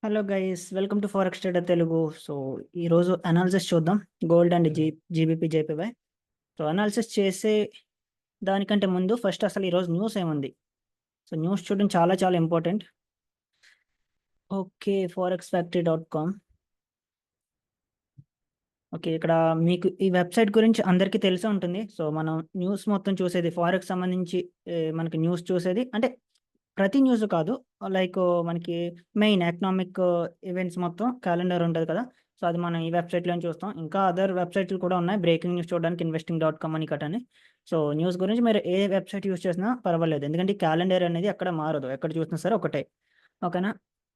Hello guys, welcome to forex trader Telugu. So ఈరోజు analysis చూద్దాం, gold and GBP జేపీవై. So analysis చేసే దానికంటే ముందు ఫస్ట్ అసలు ఈరోజు న్యూస్ ఏముంది. సో న్యూస్ చూడడం చాలా చాలా important. Okay, forex factory.com. Okay, ఇక్కడ మీకు ఈ వెబ్సైట్ గురించి అందరికీ తెలిసే ఉంటుంది. సో మనం న్యూస్ మొత్తం చూసేది ఫారెక్స్ సంబంధించి, మనకి న్యూస్ చూసేది అంటే ప్రతి న్యూస్ కాదు, లైక్ మనకి మెయిన్ ఎకనామిక్ ఈవెంట్స్ మొత్తం క్యాలెండర్ ఉంటుంది కదా. సో అది మనం ఈ వెబ్సైట్లో చూస్తాం. ఇంకా అదర్ వెబ్సైట్లు కూడా ఉన్నాయి బ్రేకింగ్ న్యూస్ చూడడానికి, investing.com అని కట్టని. సో న్యూస్ గురించి మీరు ఏ వెబ్సైట్ యూస్ చేసినా పర్వాలేదు, ఎందుకంటే క్యాలెండర్ అనేది ఎక్కడ మారదు, ఎక్కడ చూసినా సరే ఒకటే. ఓకేనా.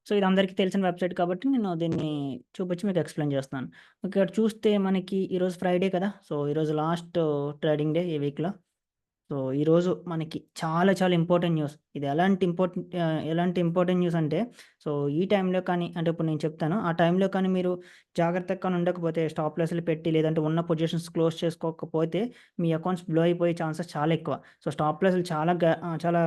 సో ఇది అందరికీ తెలిసిన వెబ్సైట్ కాబట్టి నేను దీన్ని చూపించి మీకు ఎక్స్ప్లెయిన్ చేస్తాను. ఇక్కడ చూస్తే మనకి ఈరోజు ఫ్రైడే కదా. సో ఈరోజు లాస్ట్ ట్రేడింగ్ డే ఈ వీక్లో. సో ఈరోజు మనకి చాలా చాలా ఇంపార్టెంట్ న్యూస్. ఇది ఎలాంటి ఇంపార్టెంట్ న్యూస్ అంటే, సో ఈ టైంలో కానీ, అంటే ఇప్పుడు నేను చెప్తాను, ఆ టైంలో కానీ మీరు జాగ్రత్తగా కానీ ఉండకపోతే, స్టాప్ లాస్లు పెట్టి లేదంటే ఉన్న పొజిషన్స్ క్లోజ్ చేసుకోకపోతే మీ అకౌంట్స్ బ్లో అయిపోయే ఛాన్సెస్ చాలా ఎక్కువ. సో స్టాప్ లాస్లు చాలా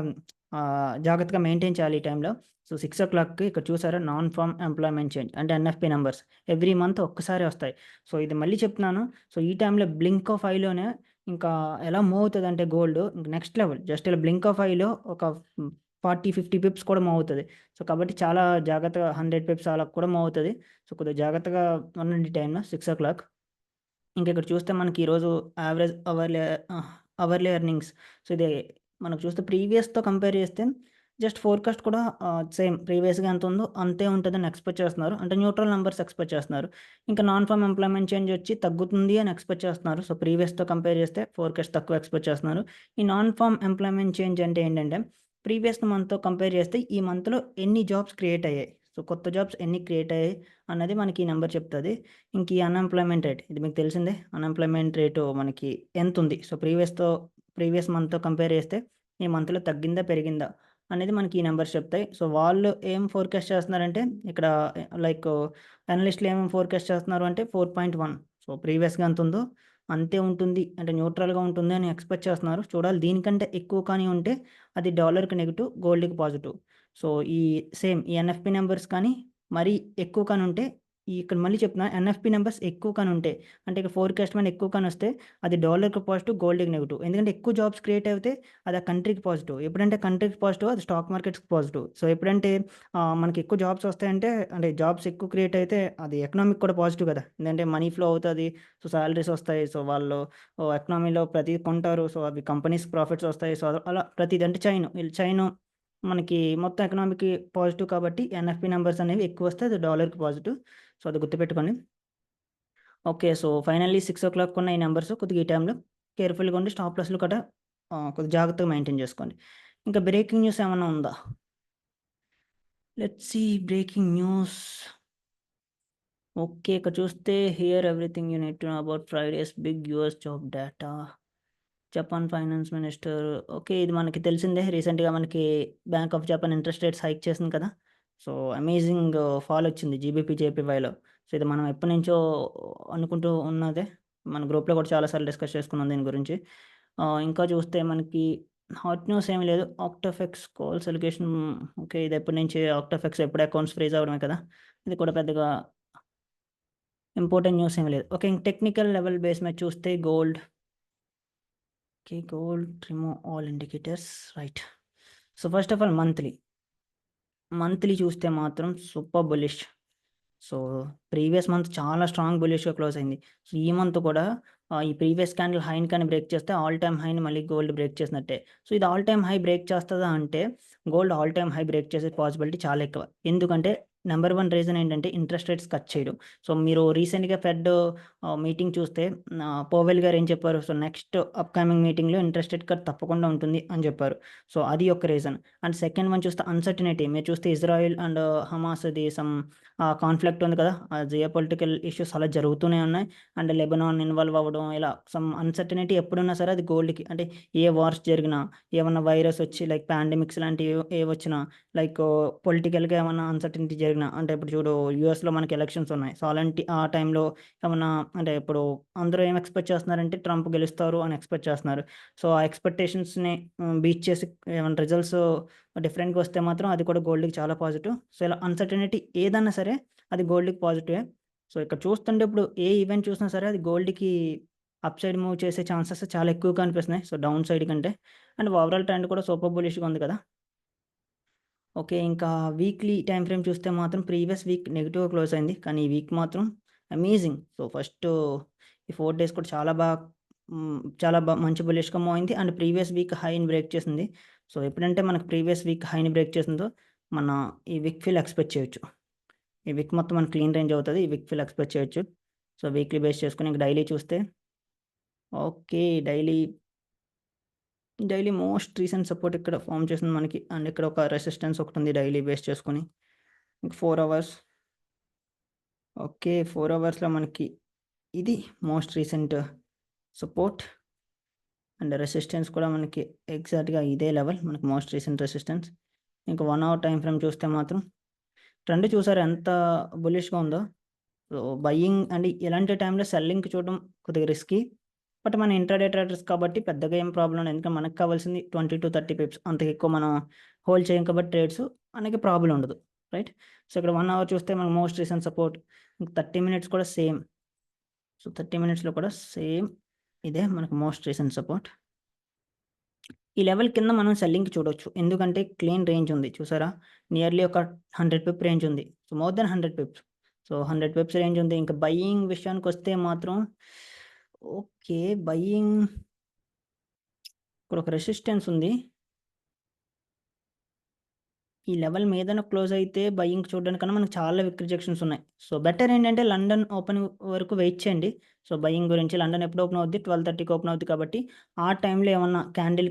జాగ్రత్తగా మెయింటైన్ చేయాలి ఈ టైంలో. సో 6 o'clockకి ఇక్కడ చూసారా, నాన్ ఫార్మ్ ఎంప్లాయ్మెంట్ చేంజ్ అంటే ఎన్ఎఫ్పి నెంబర్స్ ఎవ్రీ మంత్ ఒక్కసారి వస్తాయి. సో ఇది మళ్ళీ చెప్తున్నాను, సో ఈ టైంలో బ్లింక్ ఆఫ్ ఐలోనే ఇంకా ఎలా మూవ్ అవుతదంటే గోల్డ్ ఇంక నెక్స్ట్ లెవెల్. జస్ట్ ఇలా బ్లింక్ ఆఫ్ ఐలో ఒక 40-50 పిప్స్ కూడా మూవ్ అవుతది. సో కాబట్టి చాలా జాగ్రత్తగా 100 పిప్స్ అలా కూడా మూవ్ అవుతది. సో కొద్దిగా జాగ్రత్తగా ఉండండి ఈ టైంలో 6 o'clock. ఇంక ఇక్కడ చూస్తే మనకి ఈరోజు యావరేజ్ అవర్లీ ఎర్నింగ్స్. సో ఇది మనకు చూస్తే ప్రీవియస్‌తో కంపేర్ చేస్తే జస్ట్ ఫోర్‌కాస్ట్ కూడా సేమ్ ప్రీవియస్‌గా ఎంత ఉందో అంతే ఉంటదని ఎక్స్‌పెక్ట్ చేస్తున్నారు. అంటే న్యూట్రల్ నంబర్స్ ఎక్స్‌పెక్ట్ చేస్తున్నారు. ఇంకా నాన్ ఫార్మ్ ఎంప్లాయ్మెంట్ చేంజ్ వచ్చి తగ్గుతుంది అని ఎక్స్‌పెక్ట్ చేస్తున్నారు. సో ప్రీవియస్‌తో కంపేర్ చేస్తే ఫోర్‌కాస్ట్ తక్కువ ఎక్స్‌పెక్ట్ చేస్తున్నారు. ఈ నాన్ ఫార్మ్ ఎంప్లాయ్మెంట్ చేంజ్ అంటే ఏంటంటే, ప్రీవియస్ మంత్‌తో కంపేర్ చేస్తే ఈ మంత్‌లో ఎన్ని జాబ్స్ క్రియేట్ అయ్యాయి. సో కొత్త జాబ్స్ ఎన్ని క్రియేట్ అయ్యాయి అన్నది మనకి ఈ నంబర్ చెప్తది. ఇంక ఈ అన్‌ఎంప్లాయ్మెంట్ రేట్ ఇది మీకు తెలిసిందే. అన్‌ఎంప్లాయ్మెంట్ రేటు మనకి ఎంతుంది. సో ప్రీవియస్ మంత్‌తో కంపేర్ చేస్తే ఈ మంత్‌లో తగ్గిందా, పెరిగిందా అనేది మనకి ఈ నంబర్స్ చెప్తాయి. సో వాళ్ళు ఏం ఫోర్‌కాస్ట్ చేస్తున్నారంటే, ఇక్కడ లైక్ అనలిస్ట్‌లు ఏమేమి ఫోర్‌కాస్ట్ చేస్తున్నారు అంటే 4.1. సో ప్రీవియస్‌గా ఎంత ఉందో అంతే ఉంటుంది, అంటే న్యూట్రల్‌గా ఉంటుంది అని ఎక్స్‌పెక్ట్ చేస్తున్నారు. చూడాలి, దీనికంటే ఎక్కువ కానీ ఉంటే అది డాలర్‌కి నెగెటివ్, గోల్డ్‌కి పాజిటివ్. సో ఈ ఈ ఎన్ఎఫ్‌పి నంబర్స్ కానీ మరీ ఎక్కువ కానీ ఉంటే, ఇక్కడ మళ్ళీ చెప్తున్నా, ఎన్ఎఫ్‌పి నంబర్స్ ఎక్కువ కానీ ఉంటే, అంటే ఇక ఫోర్‌కాస్ట్ మన ఎక్కువ కానీ వస్తే అది డాలర్‌కి పాజిటివ్, గోల్డ్‌కి నెగెటివ్. ఎందుకంటే ఎక్కువ జాబ్స్ క్రియేట్ అవుతే అది ఆ కంట్రీకి పాజిటివ్. ఎప్పుడంటే కంట్రీకి పాజిటివ్ అది స్టాక్ మార్కెట్స్‌కి పాజిటివ్. సో ఎప్పుడంటే మనకి ఎక్కువ జాబ్స్ వస్తాయంటే, అంటే జాబ్స్ ఎక్కువ క్రియేట్ అయితే అది ఎకనామీకి కూడా పాజిటివ్ కదా. ఎందుకంటే మనీ ఫ్లో అవుతది. సో సాలరీస్ వస్తాయి. సో వాళ్ళు ఎకనామీలో ప్రతీది కొంటారు. సో అవి కంపెనీస్‌కి ప్రాఫిట్స్ వస్తాయి. సో అలా ప్రతీది అంటే చైన్ మనకి మొత్తం ఎకనామీకి పాజిటివ్ కాబట్టి ఎన్ఎఫ్‌పి నంబర్స్ అనేవి ఎక్కువొస్తే అది డాలర్‌కి పాజిటివ్. సో అది గుర్తుపెట్టుకోండి. ఓకే. సో ఫైనల్లీ 6 ఉన్న ఈ నంబర్స్ కొద్దిగా ఈ టైంలో కేర్‌ఫుల్‌గా ఉండి స్టాప్ లాస్‌లు కూడా కొద్దిగా జాగ్రత్తగా మెయింటైన్ చేసుకోండి. ఇంకా బ్రేకింగ్ న్యూస్ ఏమన్నా ఉందా? Let's see breaking news. Okay. ఇక్కడ చూస్తే here everything you need to know about Friday's big US job data. Japan finance minister. Okay. ఇది మనకి తెలిసిందే. రీసెంట్‌గా మనకి bank of Japan interest rates hike చేసింది కదా. సో అమేజింగ్ ఫాల్ వచ్చింది జీబీపీ, జేపీవైలో. సో ఇది మనం ఎప్పటినుంచో అనుకుంటూ ఉన్నదే. మన గ్రూప్‌లో కూడా చాలా సార్లు డిస్కస్ చేసుకున్నాం దీని గురించి. ఇంకా చూస్తే మనకి హాట్ న్యూస్ ఏమి లేదు. ఆక్టాఫెక్స్ కాల్స్ అలిగేషన్. ఓకే. ఇది ఎప్పటినుంచి ఆక్టాఫెక్స్ ఎప్పుడు అకౌంట్స్ ఫ్రీజ్ అవ్వడమే కదా. ఇది కూడా పెద్దగా ఇంపార్టెంట్ న్యూస్ ఏమి లేదు. ఓకే. టెక్నికల్ లెవెల్ బేస్ మీద చూస్తే gold. Okay. Gold remove all indicators. Right. So first of all monthly చూస్తే మాత్రం super bullish. So previous month చాలా స్ట్రాంగ్ బుల్లిష్‌గా క్లోజ్ అయింది. సో ఈ మంత్ కూడా ఈ ప్రీవియస్ క్యాండిల్ హైని కానీ బ్రేక్ చేస్తే ఆల్ టైమ్ హైని మళ్ళీ గోల్డ్ బ్రేక్ చేసినట్టే. సో ఇది ఆల్ టైమ్ హై బ్రేక్ చేస్తదా అంటే, gold all time high break చేసే పాసిబిలిటీ చాలా ఎక్కువ. ఎందుకంటే నంబర్ 1 రీజన్ ఏంటంటే ఇంట్రెస్ట్ రేట్స్ కట్ చేయడం. సో మీరు రీసెంట్‌గా ఫెడ్ మీటింగ్ చూస్తే పవెల్ గారు ఏం చెప్పారు? సో నెక్స్ట్ అప్‌కమింగ్ మీటింగ్‌లో ఇంట్రెస్ట్ రేట్ కట్ తప్పకుండా ఉంటుంది అని చెప్పారు. సో అది ఒక రీజన్. అండ్ సెకండ్ వన్ చూస్తే అన్‌సర్టెనిటీ. మీరు చూస్తే ఇజ్రాయెల్ అండ్ హమాస్‌ది కాన్‌ఫ్లిక్ట్ ఉంది కదా. ఆ జియోపొలిటికల్ ఇష్యూస్ అలా జరుగుతూనే ఉన్నాయి. అండ్ లెబనాన్ ఇన్వాల్వ్ అవ్వడం, అవ్వడం, ఇలా సమ్ అన్‌సర్టెనిటీ ఎప్పుడున్నా సరే అది గోల్డ్‌కి. అంటే ఏ వార్స్ జరిగినా, ఏమన్నా వైరస్ వచ్చి లైక్ పాండమిక్స్ లాంటివి ఏవొచ్చినా, లైక్ పొలిటికల్‌గా ఏమన్నా అన్‌సర్టెనిటీ జరిగినా, అంటే ఇప్పుడు చూడు యూఎస్‌లో మనకి ఎలక్షన్స్ ఉన్నాయి. సో, అలాంటి ఆ టైంలో ఏమన్నా అంటే ఇప్పుడు అందరూ ఏం ఎక్స్‌పెక్ట్ చేస్తున్నారంటే ట్రంప్ గెలుస్తారు అని ఎక్స్‌పెక్ట్ చేస్తున్నారు. సో, ఆ ఎక్స్‌పెక్టేషన్స్‌ని బీట్ చేసి ఏమన్నా రిజల్ట్స్ డిఫరెంట్‌గా వస్తే మాత్రం అది కూడా గోల్డ్‌కి చాలా పాజిటివ్. సో, ఇలా అన్‌సర్టెనిటీ ఏదన్నా సరే అది గోల్డ్‌కి పాజిటివే. సో, ఇక్కడ చూస్తుంటే ఇప్పుడు ఏ ఈవెంట్ చూసినా సరే అది గోల్డ్‌కి అప్ సైడ్ మూవ్ చేసే ఛాన్సెస్ చాలా ఎక్కువగా కనిపిస్తున్నాయి. సో, డౌన్ సైడ్ కంటే. అండ్ ఓవరాల్ ట్రెండ్ కూడా సూపర్ బులిష్‌గా ఉంది కదా! ఓకే. ఇంకా వీక్లీ టైమ్ ఫ్రేమ్ చూస్తే మాత్రం ప్రీవియస్ వీక్ నెగెటివ్‌గా క్లోజ్ అయింది. కానీ ఈ వీక్ మాత్రం అమేజింగ్. సో, ఫస్టు ఈ 4 డేస్ కూడా చాలా మంచి బులిష్‌గా మూవ్ అయింది. అండ్ ప్రీవియస్ వీక్ హైని బ్రేక్ చేసింది. సో, ఎప్పుడంటే మనకు ప్రీవియస్ వీక్ హైని బ్రేక్ చేసిందో మన ఈ వీక్ ఫిల్ ఎక్స్‌పెక్ట్ చేయొచ్చు. ఈ వీక్ మొత్తం మనకి క్లీన్ రేంజ్ అవుతది. ఈ వీక్ ఫిల్ ఎక్స్‌పెక్ట్ చేయొచ్చు. సో, వీక్లీ బేస్ చేసుకొని ఇంక డైలీ చూస్తే okay. Daily most recent support ఇక్కడ ఫార్మ్ చేసింది మనకి. అండ్ ఇక్కడ ఒక రెసిస్టెన్స్ ఒకటుంది డైలీ బేస్ చేసుకొని. ఇంక 4 అవర్స్ ఓకే. 4 అవర్స్‌లో మనకి ఇది most recent support and resistance కూడా మనకి ఎగ్జాక్ట్‌గా ఇదే లెవెల్ మనకి మోస్ట్ రీసెంట్ రెసిస్టెన్స్. ఇంక 1 అవర్ టైమ్ ఫ్రేమ్ చూస్తే మాత్రం ట్రెండ్ చూసారా ఎంత బులిష్‌గా ఉందో. సో, బయింగ్ అండ్ ఇలాంటి టైంలో సెల్లింగ్‌కి చూడడం కొద్దిగా రిస్కీ. బట్ మన ఇంట్రాడే ట్రేడర్స్ కాబట్టి పెద్దగా ఏం ప్రాబ్లమ్ లేదు. ఎందుకంటే మనకు కావాల్సింది 20-30 పిప్స్. అంతకు ఎక్కువ మనం హోల్డ్ చేయం కాబట్టి ట్రేడ్స్ మనకి ప్రాబ్లమ్ ఉండదు. రైట్. సో, ఇక్కడ 1 అవర్ చూస్తే మనకు మోస్ట్ రీసెంట్ సపోర్ట్. 30 మినిట్స్ కూడా సేమ్. సో, 30 మినిట్స్‌లో కూడా సేమ్ ఇదే మనకు మోస్ట్ రీసెంట్ సపోర్ట్. ఈ లెవెల్ కింద మనం సెల్లింగ్‌కి చూడొచ్చు. ఎందుకంటే క్లీన్ రేంజ్ ఉంది చూసారా? నియర్లీ ఒక 100 పిప్ రేంజ్ ఉంది. So, more than 100 Pips. So, 100 Pips range ఉంది. ఇంకా బయింగ్ విషయానికొస్తే మాత్రం ఓకే. బయింగ్ ఇక్కడ ఒక రెసిస్టెన్స్ ఉంది. ఈ లెవెల్ మీదన క్లోజ్ అయితే బయింగ్ చూడడానికన్నా మనకు చాలా విక్ రిజెక్షన్స్ ఉన్నాయి. సో, బెటర్ ఏంటంటే లండన్ ఓపెనింగ్ వరకు వెయిట్ చేయండి. సో, బయింగ్ గురించి లండన్ ఎప్పుడు ఓపెన్ అవుద్ది? 12:30కి ఓపెన్ అవుద్ది కాబట్టి, ఆ టైంలో ఏమన్నా క్యాండిల్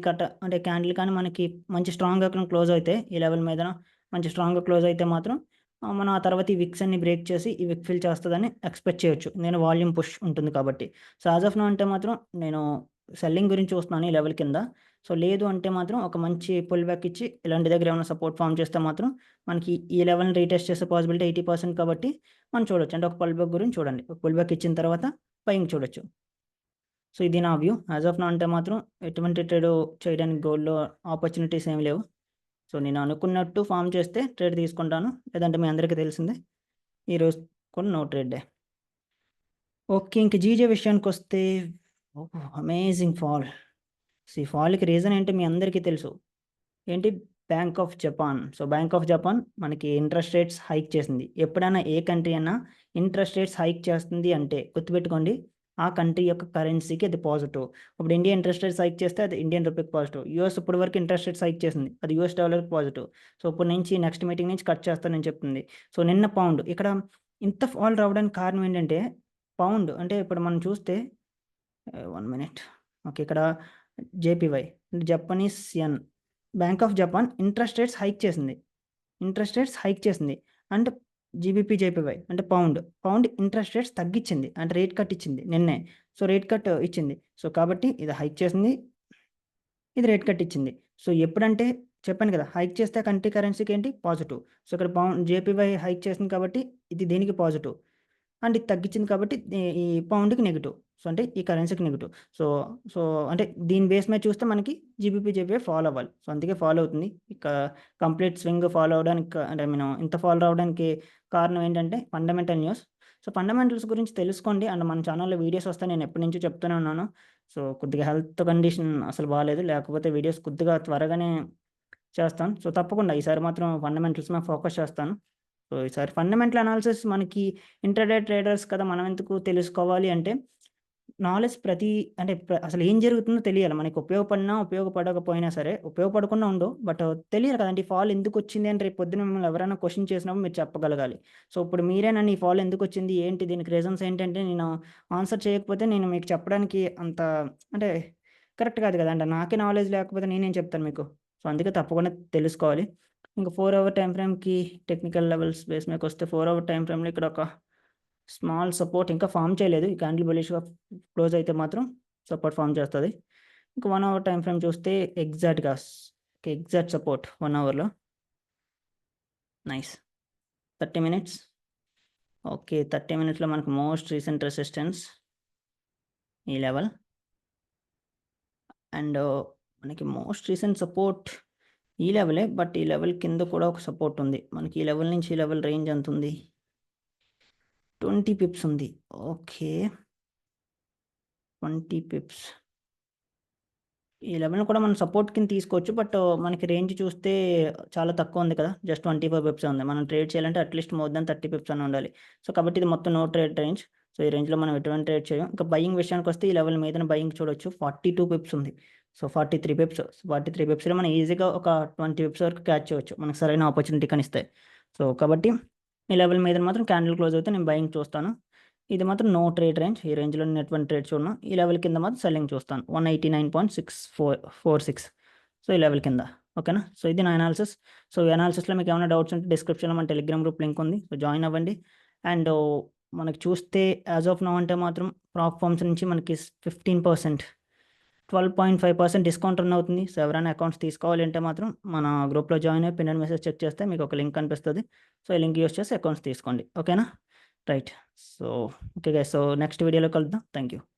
కానీ మనకి మంచి స్ట్రాంగ్‌గా క్లోజ్ అయితే ఈ లెవెల్ మీదన మంచి స్ట్రాంగ్‌గా క్లోజ్ అయితే మాత్రం మనం ఆ తర్వాత ఈ విక్స్ అన్ని బ్రేక్ చేసి ఈ విక్ ఫిల్ చేస్తదని ఎక్స్‌పెక్ట్ చేయొచ్చు. నేను వాల్యూమ్ పుష్ ఉంటుంది కాబట్టి. సో, యాస్ ఆఫ్ నౌ అంటే మాత్రం నేను సెల్లింగ్ గురించి చూస్తున్నాను ఈ లెవెల్ కింద. సో, లేదు అంటే మాత్రం ఒక మంచి పుల్ బ్యాక్ ఇచ్చి ఇలాంటి దగ్గర ఏమైనా సపోర్ట్ ఫార్మ్ చేస్తే మాత్రం మనకి ఈ లెవెల్‌ని రీటెస్ట్ చేసే పాసిబిలిటీ 80% కాబట్టి మనం చూడొచ్చు. అంటే ఒక పుల్ బ్యాక్ గురించి చూడండి. ఒక పుల్ బ్యాక్ ఇచ్చిన తర్వాత బయింగ్ చూడొచ్చు. సో, ఇది నా వ్యూ. యాస్ ఆఫ్ నౌ అంటే మాత్రం ఎటువంటి ట్రేడు చేయడానికి గోల్డ్‌లో ఆపర్చునిటీస్ ఏమి లేవు. సో, నేను అనుకున్నట్టు ఫార్మ్ చేస్తే ట్రేడ్ తీసుకుంటాను. లేదంటే మీ అందరికీ తెలిసిందే. ఈరోజు కూడా నో ట్రేడ్ డే. ఓకే. ఇంక జీజే విషయానికొస్తే ఓహ్! Amazing fall. సో, ఈ ఫాల్‌కి రీజన్ ఏంటో మీ అందరికీ తెలుసు. ఏంటి? Bank of Japan. So, bank of Japan మనకి ఇంట్రెస్ట్ రేట్స్ హైక్ చేసింది. ఎప్పుడైనా ఏ కంట్రీ అయినా ఇంట్రెస్ట్ రేట్స్ హైక్ చేస్తుంది అంటే గుర్తుపెట్టుకోండి. ఆ కంట్రీ యొక్క కరెన్సీకి అది పాజిటివ్. ఇప్పుడు ఇండియా ఇంట్రెస్ట్ రేట్స్ హైక్ చేస్తే అది ఇండియన్ రూపీకి పాజిటివ్. యూఎస్ ఇప్పటి వరకు ఇంట్రెస్ట్ రేట్స్ హైక్ చేసింది. అది యూఎస్ డాలర్‌కి పాజిటివ్. సో, ఇప్పటి నుంచి నెక్స్ట్ మీటింగ్ నుంచి కట్ చేస్తానని చెప్తుంది. సో, నిన్న పౌండ్ ఇక్కడ ఇంత ఫాల్ రావడానికి కారణం ఏంటంటే పౌండ్ అంటే ఇప్పుడు మనం చూస్తే 1 మినిట్. ఓకే. ఇక్కడ జేపీవై Japanese N. Bank of Japan interest rates hike చేసింది. ఇంట్రెస్ట్ రేట్స్ హైక్ చేసింది. అండ్ జీబీపీ జేపీవై అంటే పౌండ్ ఇంట్రెస్ట్ రేట్స్ తగ్గిచ్చింది. అంటే రేట్ కట్ ఇచ్చింది నిన్నే. సో, రేట్ కట్ ఇచ్చింది. సో, కాబట్టి ఇది హైక్ చేసింది. ఇది రేట్ కట్ ఇచ్చింది. సో, ఎప్పుడంటే చెప్పాను కదా! హైక్ చేస్తే కంట్రీ కరెన్సీకి ఏంటి? పాజిటివ్. సో, ఇక్కడ జేపీవై హైక్ చేసింది కాబట్టి ఇది దీనికి పాజిటివ్. అండ్ ఇది తగ్గించింది కాబట్టి ఈ పౌండ్‌కి నెగెటివ్. సో, అంటే ఈ కరెన్సీకి నెగెటివ్. సో, సో, అంటే దీని బేస్ మీద చూస్తే మనకి జేపీవై ఫాలో అవ్వాలి. సో, అందుకే ఫాలో అవుతుంది. ఇక కంప్లీట్ స్వింగ్ ఫాలో అవ్వడానికి అంటే ఐ మీన్ ఇంత ఫాలో రావడానికి కారణం ఏంటంటే ఫండమెంటల్ న్యూస్. సో, ఫండమెంటల్స్ గురించి తెలుసుకోండి. అండ్ మన ఛానెల్‌లో వీడియోస్ వస్తాయి. నేను ఎప్పటినుంచో చెప్తూనే ఉన్నాను. సో, కొద్దిగా హెల్త్ కండిషన్ అసలు బాలేదు. లేకపోతే వీడియోస్ కొద్దిగా త్వరగానే చేస్తాను. సో, తప్పకుండా ఈసారి మాత్రం ఫండమెంటల్స్ మీద ఫోకస్ చేస్తాను. సో, ఈసారి ఫండమెంటల్ అనాలిసిస్ మనకి ఇంట్రాడే ట్రేడర్స్ కదా! మనం ఎందుకు తెలుసుకోవాలి అంటే, నాలెడ్జ్ ప్రతి అంటే అసలు ఏం జరుగుతుందో తెలియాలి. మనకి ఉపయోగపడినా, ఉపయోగపడకపోయినా సరే, ఉపయోగపడకుండా ఉండవు. బట్ తెలియాలి కదండీ! ఈ ఫాల్ ఎందుకొచ్చింది అని రేపు పొద్దున మిమ్మల్ని ఎవరైనా క్వెషన్ చేసినప్పుడు మీరు చెప్పగలగాలి. సో, ఇప్పుడు మీరే నన్ను ఈ ఫాల్ ఎందుకొచ్చింది? ఏంటి? దీనికి రీజన్స్ ఏంటంటే నేను ఆన్సర్ చేయకపోతే నేను మీకు చెప్పడానికి అంత అంటే కరెక్ట్ కాదు కదండీ! నాకే నాలెడ్జ్ లేకపోతే నేనేం చెప్తాను మీకు. సో, అందుకే తప్పకుండా తెలుసుకోవాలి. ఇంక 4 అవర్ టైమ్ ఫ్రేమ్‌కి టెక్నికల్ లెవెల్స్ బేస్ మీదకొస్తే 4 అవర్ టైమ్ ఫ్రేమ్‌లో ఇక్కడ ఒక స్మాల్ సపోర్ట్ ఇంకా ఫామ్ చేయలేదు. ఈ క్యాండిల్ బుల్లిష్‌గా క్లోజ్ అయితే మాత్రం సపోర్ట్ ఫామ్ చేస్తది. ఇంకా 1 అవర్ టైమ్ ఫ్రేమ్ చూస్తే ఎగ్జాక్ట్ సపోర్ట్ 1 అవర్‌లో. నైస్. 30 మినిట్స్. ఓకే. 30 మినిట్స్‌లో మనకు మోస్ట్ రీసెంట్ రెసిస్టెన్స్ ఈ లెవెల్. అండ్ మనకి మోస్ట్ రీసెంట్ సపోర్ట్ ఈ లెవెలే. బట్ ఈ లెవెల్ కింద కూడా ఒక సపోర్ట్ ఉంది. మనకి ఈ లెవెల్ నుంచి ఈ లెవెల్ రేంజ్ ఎంతుంది? 20 పిప్స్ ఉంది. ఓకే. 20 పిప్స్. ఈ లెవెల్‌ని కూడా మనం సపోర్ట్ కింద తీసుకోవచ్చు. బట్ మనకి రేంజ్ చూస్తే చాలా తక్కువ ఉంది కదా! జస్ట్ 25 పిప్సే ఉంది. మనం ట్రేడ్ చేయాలంటే అట్‌లీస్ట్ మోర్ దాన్ 30 పిప్స్ అన్నా ఉండాలి. సో, కాబట్టి ఇది మొత్తం నో ట్రేడ్ రేంజ్. సో, ఈ రేంజ్‌లో మనం ఎటువంటి ట్రేడ్ చేయం. ఇంకా బయింగ్ విషయానికొస్తే ఈ లెవెల్ మీదన బయింగ్ చూడొచ్చు. 42 పిప్స్ ఉంది. So, 43 Pips. 43 పిప్స్‌లో మనం ఈజీగా ఒక 20 పిప్స్ వరకు క్యాచ్ చేయొచ్చు. మనకు సరైన ఆపర్చునిటీ కనిస్తే. సో, కాబట్టి ఈ లెవెల్ మీదన మాత్రం క్యాండిల్ క్లోజ్ అవుతే నేను బయింగ్ చూస్తాను. ఇది మాత్రం నో ట్రేడ్ రేంజ్. ఈ రేంజ్‌లో నేను ఎటువంటి ట్రేడ్ చూడను. ఈ లెవెల్ కింద మాత్రం సెల్లింగ్ చూస్తాను. 189.6446. సో, ఈ లెవెల్ కింద. ఓకేనా? సో, ఇది నా అనాలిసిస్. సో, ఈ అనాలిసిస్‌లో మీకు ఏమైనా డౌట్స్ ఉంటే డిస్క్రిప్షన్‌లో మన టెలిగ్రామ్ గ్రూప్ లింక్ ఉంది. సో, జాయిన్ అవ్వండి. అండ్ మనకి చూస్తే యాస్ ఆఫ్ నౌ అంటే మాత్రం ప్రాప్ ఫార్మ్స్ నుంచి మనకి 15%, 12.5% డిస్కౌంట్ రన్ అవుతుంది. సో, ఎవరైనా అకౌంట్స్ తీసుకోవాలి అంటే మాత్రం మన గ్రూప్‌లో జాయిన్ అయ్యి పిన్నెడ్ మెసేజ్ చెక్ చేస్తే మీకు ఒక లింక్ కనిపిస్తది. సో, ఈ లింక్ యూజ్ చేసి అకౌంట్స్ తీసుకోండి. ఓకేనా? Right. So, okay guys. So, next వీడియోలో కలుద్దాం. Thank you.